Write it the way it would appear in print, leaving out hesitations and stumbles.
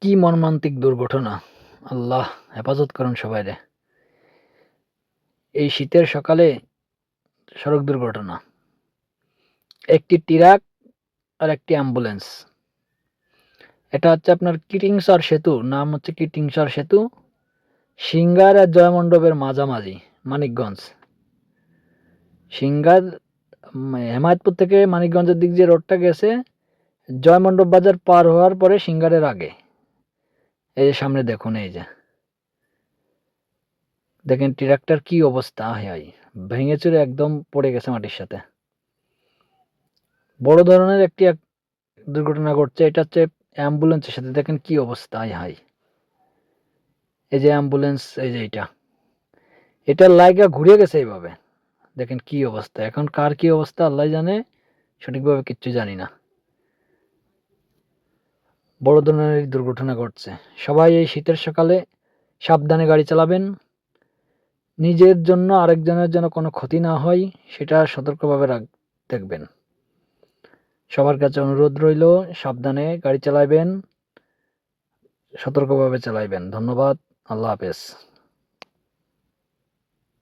কি মর্মান্তিক দুর্ঘটনা! আল্লাহ হেফাজত করুন সবাইরে। এই শীতের সকালে সড়ক দুর্ঘটনা। একটি ট্রাক আর একটি অ্যাম্বুলেন্স। এটা হচ্ছে আপনার কিটিংসর সেতু, নাম হচ্ছে কিটিংসর সেতু। সিংগার আর জয়মণ্ডপের মাঝামাঝি, মানিকগঞ্জ। সিংগার হেমায়েতপুর থেকে মানিকগঞ্জের দিক যে রোডটা গেছে, জয়মণ্ডপ বাজার পার হওয়ার পরে সিংগারের আগে। এই যে সামনে দেখুন, এই যে দেখেন ট্রাকটার কি অবস্থা! হায়! ভেঙে চুরে একদম পড়ে গেছে মাটির সাথে। বড় ধরনের একটি দুর্ঘটনা ঘটছে। এটা হচ্ছে অ্যাম্বুলেন্সের সাথে, দেখেন কি অবস্থা! হায়! এই যে অ্যাম্বুলেন্স, এই যে এটা লাইগা ঘুরে গেছে এইভাবে। দেখেন কি অবস্থা! এখন কার কি অবস্থা আল্লাহ জানে, সঠিকভাবে কিচ্ছু জানি না। বড় ধরনের দুর্ঘটনা ঘটছে। সবাই এই শীতের সকালে সাবধানে গাড়ি চালাবেন। নিজের জন্য আরেকজনের যেন কোনো ক্ষতি না হয়, সেটা সতর্কভাবে দেখবেন। সবার কাছে অনুরোধ রইল, সাবধানে গাড়ি চালাবেন, সতর্কভাবে চালাইবেন। ধন্যবাদ। আল্লাহ হাফেজ।